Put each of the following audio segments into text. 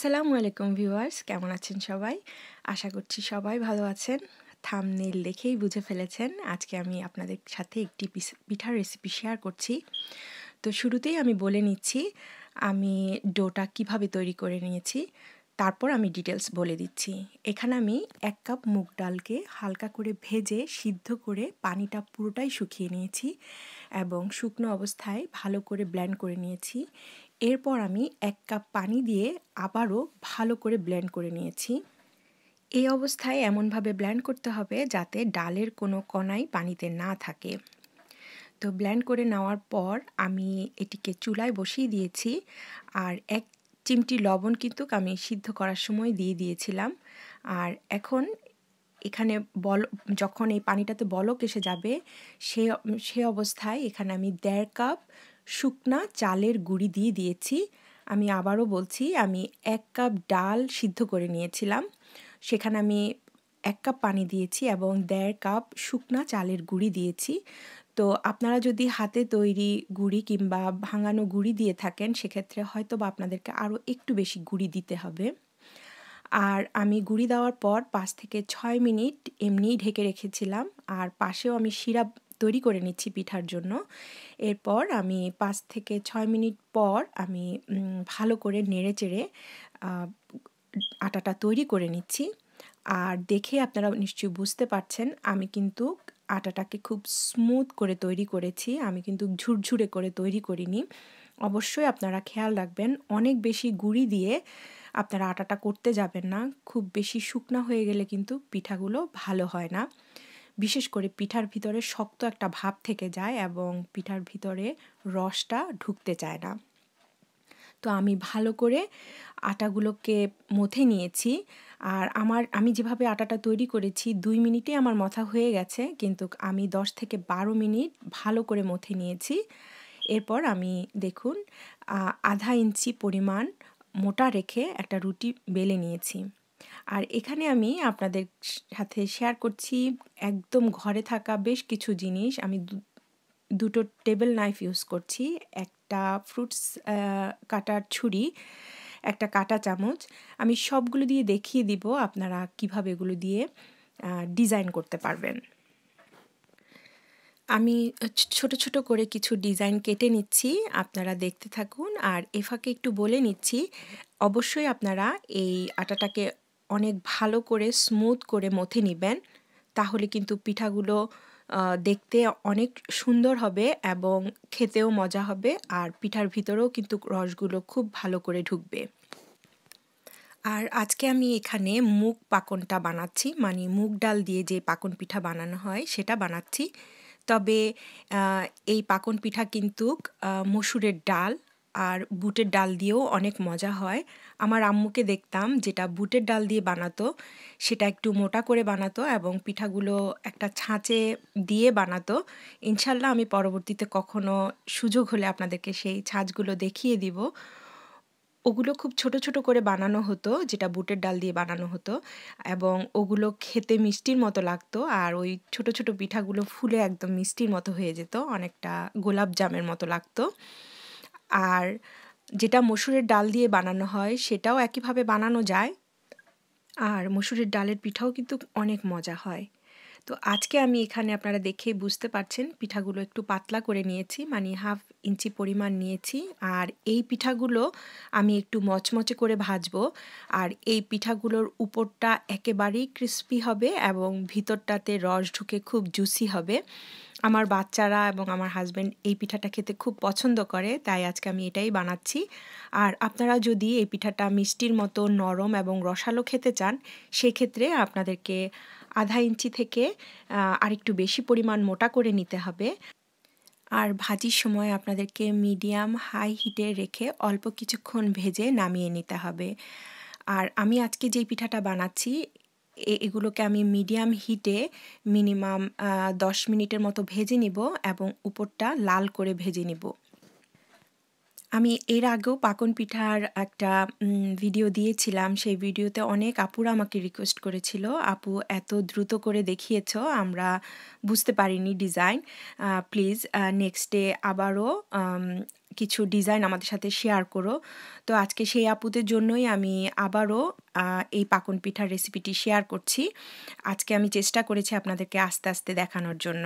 আসসালামু আলাইকুম ভিউয়ার্স, কেমন আছেন সবাই? আশা করছি সবাই ভালো আছেন। থাম্বনেইল দেখেই বুঝে ফেলেছেন আজকে আমি আপনাদের সাথে একটি পিঠার রেসিপি শেয়ার করছি। তো শুরুতেই আমি বলে নিচ্ছি আমি ডোটা কিভাবে তৈরি করে নিয়েছি, তারপর আমি ডিটেলস বলে দিচ্ছি। এখানে আমি 1 কাপ মুগ ডালকে হালকা করে ভেজে সিদ্ধ করে পানিটা পুরোটাই শুকিয়ে নিয়েছি এবং শুকনো অবস্থায় ভালো করে ব্লেন্ড করে নিয়েছি। এরপর আমি 1 কাপ পানি দিয়ে আবারও ভালো করে ব্লেন্ড করে নিয়েছি। এই অবস্থায় এমনভাবে ব্লেন্ড করতে হবে যাতে ডালের কোনো কণাই পানিতে না থাকে। তো ব্লেন্ড করে নেওয়ার পর আমি এটিকে চুলায় বসিয়ে দিয়েছি আর 1 চিমটি লবণ কিন্তু আমি সিদ্ধ করার সময় দিয়ে দিয়েছিলাম। আর এখন এখানে যখন এই পানিটাতে বলক এসে যাবে সে অবস্থায় এখানে আমি 1.5 কাপ শুকনা চালের গুঁড়ি দিয়ে দিয়েছি। আমি আবারও বলছি, আমি 1 কাপ ডাল সিদ্ধ করে নিয়েছিলাম, সেখানে আমি 1 কাপ পানি দিয়েছি এবং 1.5 কাপ শুকনা চালের গুঁড়ি দিয়েছি। তো আপনারা যদি হাতে তৈরি গুঁড়ি কিংবা ভাঙানো গুঁড়ি দিয়ে থাকেন সেক্ষেত্রে হয়তো বা আপনাদেরকে আরও একটু বেশি গুঁড়ি দিতে হবে। আর আমি গুঁড়ি দেওয়ার পর 5 থেকে 6 মিনিট এমনিই ঢেকে রেখেছিলাম। আর পাশেও আমি সিরাপ তৈরি করে নিচ্ছি পিঠার জন্য। এরপর আমি 5 থেকে 6 মিনিট পর আমি ভালো করে নেড়েচেড়ে আটাটা তৈরি করে নিচ্ছি। আর দেখে আপনারা নিশ্চয়ই বুঝতে পারছেন আমি কিন্তু আটাটাকে খুব স্মুথ করে তৈরি করেছি, আমি কিন্তু ঝুরঝুরে করে তৈরি করিনি। অবশ্যই আপনারা খেয়াল রাখবেন অনেক বেশি গুঁড়ি দিয়ে আপনারা আটাটা করতে যাবেন না, খুব বেশি শুকনা হয়ে গেলে কিন্তু পিঠাগুলো ভালো হয় না। বিশেষ করে পিঠার ভিতরে শক্ত একটা ভাব থেকে যায় এবং পিঠার ভিতরে রসটা ঢুকতে চায় না। তো আমি ভালো করে আটাগুলোকে মথে নিয়েছি। আর আমি যেভাবে আটাটা তৈরি করেছি 2 মিনিটে আমার মথা হয়ে গেছে, কিন্তু আমি 10 থেকে 12 মিনিট ভালো করে মথে নিয়েছি। এরপর আমি দেখুন আধা ইঞ্চি পরিমাণ মোটা রেখে একটা রুটি বেলে নিয়েছি। আর এখানে আমি আপনাদের সাথে শেয়ার করছি একদম ঘরে থাকা বেশ কিছু জিনিস। আমি দুটো টেবিল নাইফ ইউজ করছি, একটা ফ্রুটস কাটার ছুরি, একটা কাঁটা চামচ। আমি সবগুলো দিয়ে দেখিয়ে দিব আপনারা কিভাবে এগুলো দিয়ে ডিজাইন করতে পারবেন। আমি ছোট ছোট করে কিছু ডিজাইন কেটে নিচ্ছি, আপনারা দেখতে থাকুন। আর এ ফাঁকে একটু বলে নিচ্ছি, অবশ্যই আপনারা এই আটাটাকে অনেক ভালো করে স্মুথ করে মথে নেবেন, তাহলে কিন্তু পিঠাগুলো দেখতে অনেক সুন্দর হবে এবং খেতেও মজা হবে। আর পিঠার ভিতরেও কিন্তু রসগুলো খুব ভালো করে ঢুকবে। আর আজকে আমি এখানে মুগ পাকনটা বানাচ্ছি, মানে মুগ ডাল দিয়ে যে পাকন পিঠা বানানো হয় সেটা বানাচ্ছি। তবে এই পাকন পিঠা কিন্তু মসুরের ডাল আর বুটের ডাল দিয়েও অনেক মজা হয়। আমার আম্মুকে দেখতাম যেটা বুটের ডাল দিয়ে বানাতো সেটা একটু মোটা করে বানাতো এবং পিঠাগুলো একটা ছাঁচে দিয়ে বানাতো। ইনশাল্লাহ আমি পরবর্তীতে কখনো সুযোগ হলে আপনাদেরকে সেই ছাঁচগুলো দেখিয়ে দিব। ওগুলো খুব ছোট ছোট করে বানানো হতো, যেটা বুটের ডাল দিয়ে বানানো হতো, এবং ওগুলো খেতে মিষ্টির মতো লাগতো। আর ওই ছোট ছোট পিঠাগুলো ফুলে একদম মিষ্টির মতো হয়ে যেত, অনেকটা গোলাপ জামের মতো লাগতো। আর যেটা মসুরের ডাল দিয়ে বানানো হয় সেটাও একইভাবে বানানো যায়, আর মসুরের ডালের পিঠাও কিন্তু অনেক মজা হয়। তো আজকে আমি এখানে আপনারা দেখেই বুঝতে পারছেন পিঠাগুলো একটু পাতলা করে নিয়েছি, মানে 1/2 ইঞ্চি পরিমাণ নিয়েছি। আর এই পিঠাগুলো আমি একটু মচমচে করে ভাজবো। আর এই পিঠাগুলোর উপরটা একেবারেই ক্রিস্পি হবে এবং ভিতরটাতে রস ঢুকে খুব জুসি হবে। আমার বাচ্চারা এবং আমার হাজব্যান্ড এই পিঠাটা খেতে খুব পছন্দ করে, তাই আজকে আমি এটাই বানাচ্ছি। আর আপনারা যদি এই পিঠাটা মিষ্টির মতো নরম এবং রসালো খেতে চান সেক্ষেত্রে আপনাদেরকে আধা ইঞ্চি থেকে আরেকটু বেশি পরিমাণ মোটা করে নিতে হবে। আর ভাজির সময় আপনাদেরকে মিডিয়াম হাই হিটে রেখে অল্প কিছুক্ষণ ভেজে নামিয়ে নিতে হবে। আর আমি আজকে যেই পিঠাটা বানাচ্ছি এগুলোকে আমি মিডিয়াম হিটে মিনিমাম 10 মিনিটের মতো ভেজে নিব এবং উপরটা লাল করে ভেজে নিব। আমি এর আগেও পাকন পিঠার একটা ভিডিও দিয়েছিলাম। সেই ভিডিওতে অনেক আপুরা আমাকে রিকোয়েস্ট করেছিল, "আপু এত দ্রুত করে দেখিয়েছো, আমরা বুঝতে পারিনি ডিজাইন। প্লিজ নেক্সট ডে আবারও কিছু ডিজাইন আমাদের সাথে শেয়ার করো।" তো আজকে সেই আপুদের জন্যই আমি আবারও এই পাকন পিঠার রেসিপিটি শেয়ার করছি। আজকে আমি চেষ্টা করেছি আপনাদেরকে আস্তে, আস্তে দেখানোর জন্য।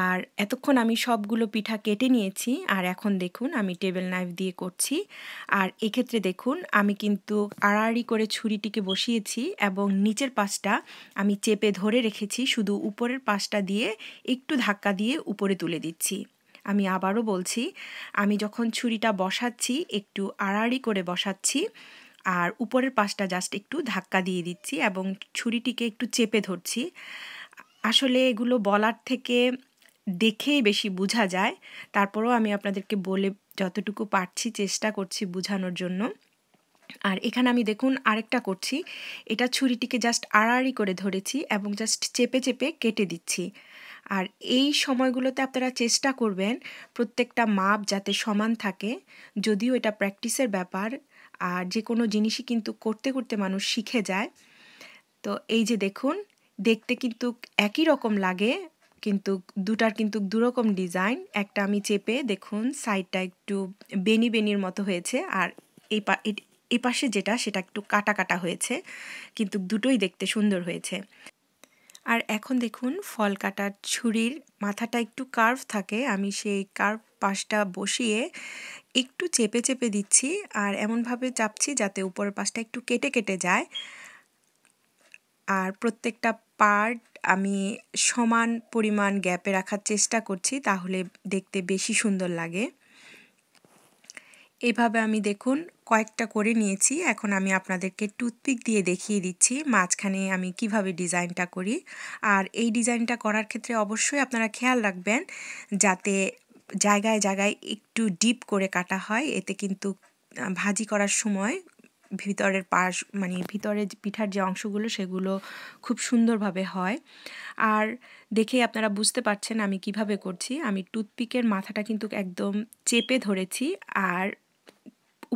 আর এতক্ষণ আমি সবগুলো পিঠা কেটে নিয়েছি আর এখন দেখুন আমি টেবিল নাইফ দিয়ে করছি। আর এক্ষেত্রে দেখুন আমি কিন্তু আড়াআড়ি করে ছুরিটিকে বসিয়েছি এবং নিচের পাশটা আমি চেপে ধরে রেখেছি, শুধু উপরের পাশটা দিয়ে একটু ধাক্কা দিয়ে উপরে তুলে দিচ্ছি। আমি আবারও বলছি, আমি যখন ছুরিটা বসাচ্ছি একটু আড়াআড়ি করে বসাচ্ছি আর উপরের পাশটা জাস্ট একটু ধাক্কা দিয়ে দিচ্ছি এবং ছুরিটিকে একটু চেপে ধরছি। আসলে এগুলো বলার থেকে দেখেই বেশি বোঝা যায়। তারপরেও আমি আপনাদেরকে বলে যতটুকু পারছি চেষ্টা করছি বোঝানোর জন্য। আর এখানে আমি দেখুন আরেকটা করছি। এটা ছুরিটিকে জাস্ট আড়াআড়ি করে ধরেছি এবং জাস্ট চেপে, চেপে কেটে দিচ্ছি। আর এই সময়গুলোতে আপনারা চেষ্টা করবেন প্রত্যেকটা মাপ যাতে সমান থাকে। যদিও এটা প্র্যাকটিসের ব্যাপার, আর যেকোনো জিনিসই কিন্তু করতে, করতে মানুষ শিখে যায়। তো এই যে দেখুন, দেখতে কিন্তু একই রকম লাগে, কিন্তু দুটার কিন্তু দুরকম ডিজাইন। একটা আমি চেপে দেখুন সাইডটা একটু বেনি বেনির মতো হয়েছে আর এই পাশে যেটা সেটা একটু কাটা কাটা হয়েছে, কিন্তু দুটোই দেখতে সুন্দর হয়েছে। আর এখন দেখুন ফল কাটার ছুরির মাথাটা একটু কার্ভ থাকে, আমি সেই কার্ভ পাশটা বসিয়ে একটু চেপে চেপে দিচ্ছি আর এমনভাবে চাপছি যাতে উপরের পাশটা একটু কেটে কেটে যায়। আর প্রত্যেকটা পার্ট আমি সমান পরিমাণ গ্যাপে রাখার চেষ্টা করছি, তাহলে দেখতে বেশি সুন্দর লাগে। এভাবে আমি দেখুন কয়েকটা করে নিয়েছি। এখন আমি আপনাদেরকে টুথপিক দিয়ে দেখিয়ে দিচ্ছি মাঝখানে আমি কিভাবে ডিজাইনটা করি। আর এই ডিজাইনটা করার ক্ষেত্রে অবশ্যই আপনারা খেয়াল রাখবেন যাতে জায়গায় জায়গায় একটু ডিপ করে কাটা হয়, এতে কিন্তু ভাজি করার সময় ভিতরের পাশ মানে ভিতরের পিঠার যে অংশগুলো সেগুলো খুব সুন্দরভাবে হয়। আর দেখেই আপনারা বুঝতে পারছেন আমি কিভাবে করছি। আমি টুথপিকের মাথাটা কিন্তু একদম চেপে ধরেছি আর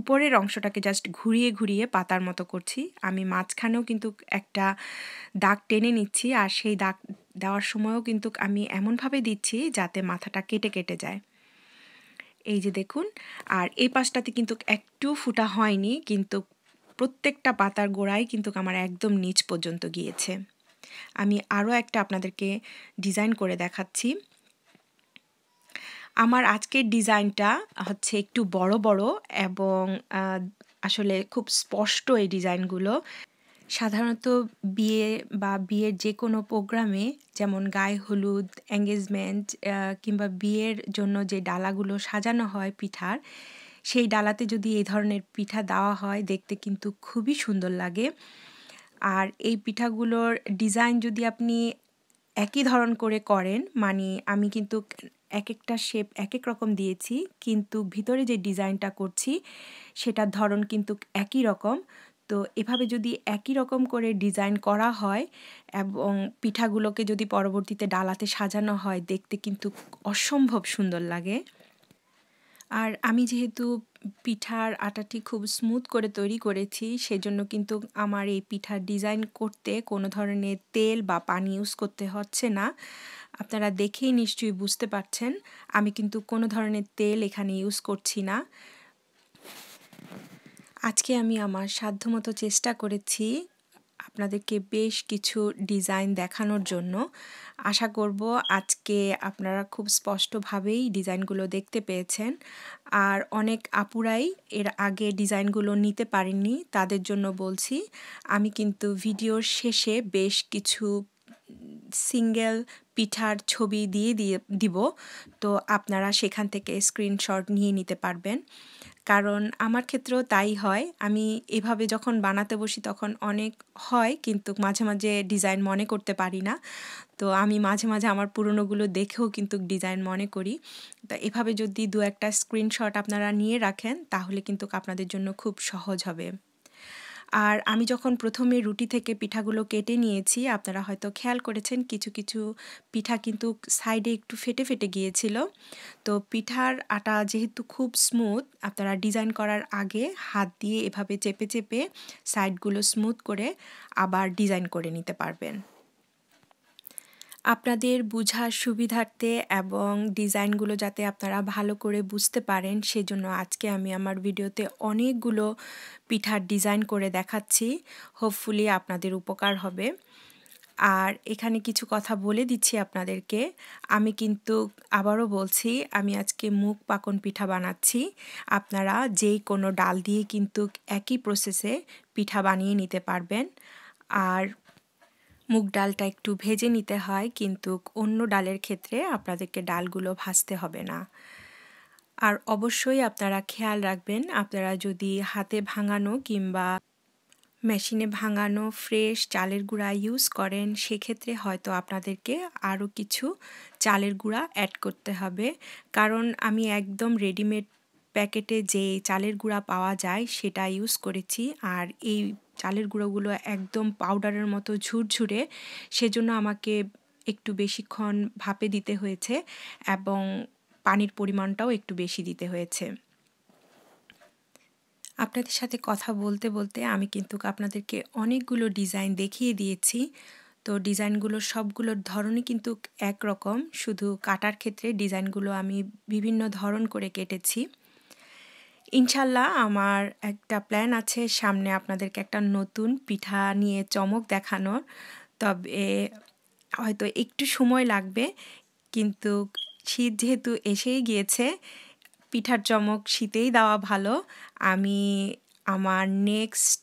উপরের অংশটাকে জাস্ট ঘুরিয়ে ঘুরিয়ে পাতার মতো করছি। আমি মাঝখানেও কিন্তু একটা দাগ টেনে নিচ্ছি আর সেই দাগ দেওয়ার সময়ও কিন্তু আমি এমনভাবে দিচ্ছি যাতে মাথাটা কেটে কেটে যায়। এই যে দেখুন, আর এই পাশটাতে কিন্তু একটু ফুটা হয়নি, কিন্তু প্রত্যেকটা পাতার গোড়ায় কিন্তু আমার একদম নিচ পর্যন্ত গিয়েছে। আমি আরও একটা আপনাদেরকে ডিজাইন করে দেখাচ্ছি। আমার আজকের ডিজাইনটা হচ্ছে একটু বড় বড় এবং আসলে খুব স্পষ্ট এই ডিজাইনগুলো। সাধারণত বিয়ে বা বিয়ের যে কোনো প্রোগ্রামে, যেমন গায়ে হলুদ, এঙ্গেজমেন্ট কিংবা বিয়ের জন্য যে ডালাগুলো সাজানো হয় পিঠার, সেই ডালাতে যদি এই ধরনের পিঠা দেওয়া হয় দেখতে কিন্তু খুবই সুন্দর লাগে। আর এই পিঠাগুলোর ডিজাইন যদি আপনি একই ধরন করে করেন, মানে আমি কিন্তু এক একটা শেপ এক এক রকম দিয়েছি, কিন্তু ভিতরে যে ডিজাইনটা করছি সেটার ধরন কিন্তু একই রকম। তো এভাবে যদি একই রকম করে ডিজাইন করা হয় এবং পিঠাগুলোকে যদি পরবর্তীতে ডালাতে সাজানো হয় দেখতে কিন্তু অসম্ভব সুন্দর লাগে। আর আমি যেহেতু পিঠার আটাটি খুব স্মুথ করে তৈরি করেছি, সেজন্য কিন্তু আমার এই পিঠার ডিজাইন করতে কোনো ধরনের তেল বা পানি ইউজ করতে হচ্ছে না। আপনারা দেখেই নিশ্চয়ই বুঝতে পারছেন আমি কিন্তু কোনো ধরনের তেল এখানে ইউজ করছি না। আজকে আমি আমার সাধ্যমতো চেষ্টা করেছি আপনাদেরকে বেশ কিছু ডিজাইন দেখানোর জন্য। আশা করব আজকে আপনারা খুব স্পষ্টভাবেই ডিজাইনগুলো দেখতে পেয়েছেন। আর অনেক আপুরাই এর আগে ডিজাইনগুলো নিতে পারেননি, তাদের জন্য বলছি আমি কিন্তু ভিডিওর শেষে বেশ কিছু সিঙ্গেল পিঠার ছবি দিয়ে দিব, তো আপনারা সেখান থেকে স্ক্রিনশট নিয়ে নিতে পারবেন। কারণ আমার ক্ষেত্রেও তাই হয়, আমি এভাবে যখন বানাতে বসি তখন অনেক হয়, কিন্তু মাঝে মাঝে ডিজাইন মনে করতে পারি না। তো আমি মাঝে মাঝে আমার পুরনোগুলো দেখেও কিন্তু ডিজাইন মনে করি। তো এভাবে যদি দু একটা স্ক্রিনশট আপনারা নিয়ে রাখেন তাহলে কিন্তু আপনাদের জন্য খুব সহজ হবে। আর আমি যখন প্রথমে রুটি থেকে পিঠাগুলো কেটে নিয়েছি, আপনারা হয়তো খেয়াল করেছেন কিছু কিছু পিঠা কিন্তু সাইডে একটু ফেটে ফেটে গিয়েছিল। তো পিঠার আটা যেহেতু খুব স্মুথ, আপনারা ডিজাইন করার আগে হাত দিয়ে এভাবে চেপে চেপে সাইডগুলো স্মুথ করে আবার ডিজাইন করে নিতে পারবেন। আপনাদের বুঝার সুবিধার্থে এবং ডিজাইনগুলো যাতে আপনারা ভালো করে বুঝতে পারেন, সেজন্য আজকে আমি আমার ভিডিওতে অনেকগুলো পিঠার ডিজাইন করে দেখাচ্ছি। হোপফুলি আপনাদের উপকার হবে। আর এখানে কিছু কথা বলে দিচ্ছি আপনাদেরকে, আমি কিন্তু আবারও বলছি, আমি আজকে মুগ পাকন পিঠা বানাচ্ছি। আপনারা যেই কোনো ডাল দিয়ে কিন্তু একই প্রসেসে পিঠা বানিয়ে নিতে পারবেন। আর মুগ ডালটা একটু ভেজে নিতে হয়, কিন্তু অন্য ডালের ক্ষেত্রে আপনাদেরকে ডালগুলো ভাজতে হবে না। আর অবশ্যই আপনারা খেয়াল রাখবেন, আপনারা যদি হাতে ভাঙানো কিংবা মেশিনে ভাঙানো ফ্রেশ চালের গুঁড়া ইউজ করেন, সেক্ষেত্রে হয়তো আপনাদেরকে আরও কিছু চালের গুঁড়া অ্যাড করতে হবে। কারণ আমি একদম রেডিমেড প্যাকেটে যে চালের গুঁড়া পাওয়া যায় সেটা ইউজ করেছি। আর এই চালের গুঁড়োগুলো একদম পাউডারের মতো ঝুরঝুরে, সেজন্য আমাকে একটু বেশিক্ষণ ভাপে দিতে হয়েছে এবং পানির পরিমাণটাও একটু বেশি দিতে হয়েছে। আপনাদের সাথে কথা বলতে বলতে আমি কিন্তু আপনাদেরকে অনেকগুলো ডিজাইন দেখিয়ে দিয়েছি। তো ডিজাইনগুলোর সবগুলোর ধরনই কিন্তু একরকম, শুধু কাটার ক্ষেত্রে ডিজাইনগুলো আমি বিভিন্ন ধরন করে কেটেছি। ইনশাল্লাহ আমার একটা প্ল্যান আছে সামনে আপনাদেরকে একটা নতুন পিঠা নিয়ে চমক দেখানোর। তবে হয়তো একটু সময় লাগবে, কিন্তু শীত যেহেতু এসেই গিয়েছে, পিঠার চমক শীতেই দেওয়া ভালো। আমি আমার নেক্সট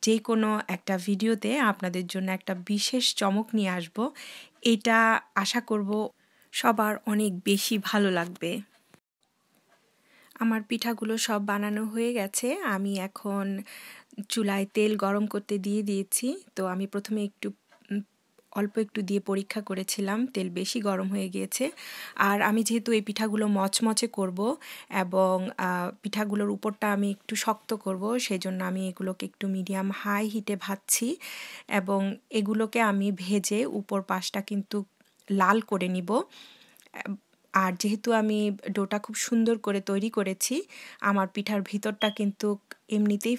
যে কোনো একটা ভিডিওতে আপনাদের জন্য একটা বিশেষ চমক নিয়ে আসব। এটা আশা করব সবার অনেক বেশি ভালো লাগবে। আমার পিঠাগুলো সব বানানো হয়ে গেছে। আমি এখন চুলায় তেল গরম করতে দিয়ে দিয়েছি। তো আমি প্রথমে অল্প একটু দিয়ে পরীক্ষা করেছিলাম, তেল বেশি গরম হয়ে গিয়েছে। আর আমি যেহেতু এই পিঠাগুলো মচমচে করব এবং পিঠাগুলোর উপরটা আমি একটু শক্ত করব, সেজন্য আমি এগুলোকে একটু মিডিয়াম হাই হিটে ভাজছি এবং এগুলোকে আমি ভেজে উপর পাশটা কিন্তু লাল করে নিব। আর যেহেতু আমি ডোটা খুব সুন্দর করে তৈরি করেছি, আমার পিঠার ভিতরটা কিন্তু এমনিতেই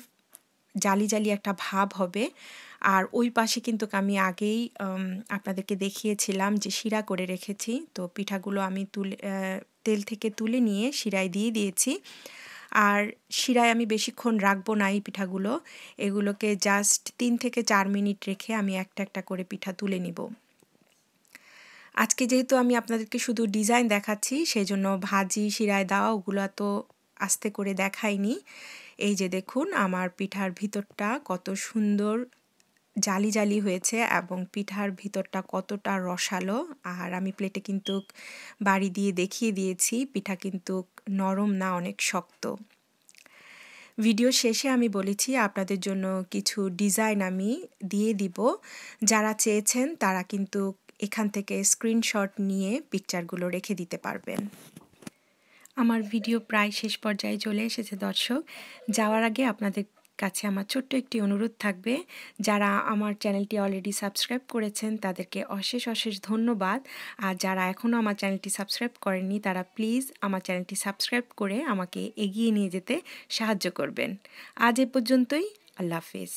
জালি জালি একটা ভাব হবে। আর ওই পাশে কিন্তু আমি আগেই আপনাদেরকে দেখিয়েছিলাম যে শিরা করে রেখেছি। তো পিঠাগুলো আমি তেল থেকে তুলে নিয়ে শিরায় দিয়ে দিয়েছি। আর শিরায় আমি বেশিক্ষণ রাখবো না এই পিঠাগুলো, এগুলোকে জাস্ট 3 থেকে 4 মিনিট রেখে আমি একটা একটা করে পিঠা তুলে নিব। আজকে যেহেতু আমি আপনাদেরকে শুধু ডিজাইন দেখাচ্ছি, সেই জন্য ভাজি শিরায় দেওয়া ওগুলো তো আস্তে করে দেখাইনি। এই যে দেখুন আমার পিঠার ভিতরটা কত সুন্দর জালি জালি হয়েছে এবং পিঠার ভিতরটা কতটা রসালো। আর আমি প্লেটে কিন্তু বাড়ি দিয়ে দেখিয়ে দিয়েছি, পিঠা কিন্তু নরম না, অনেক শক্ত। ভিডিও শেষে আমি বলেছি আপনাদের জন্য কিছু ডিজাইন আমি দিয়ে দিব। যারা চেয়েছেন তারা কিন্তু এখান থেকে স্ক্রিনশট নিয়ে পিকচারগুলো রেখে দিতে পারবেন। আমার ভিডিও প্রায় শেষ পর্যায়ে চলে এসেছে দর্শক। যাওয়ার আগে আপনাদের কাছে আমার ছোট্ট একটি অনুরোধ থাকবে, যারা আমার চ্যানেলটি অলরেডি সাবস্ক্রাইব করেছেন তাদেরকে অশেষ অশেষ ধন্যবাদ। আর যারা এখনও আমার চ্যানেলটি সাবস্ক্রাইব করেননি তারা প্লিজ আমার চ্যানেলটি সাবস্ক্রাইব করে আমাকে এগিয়ে নিয়ে যেতে সাহায্য করবেন। আজ এ পর্যন্তই। আল্লাহ হাফেজ।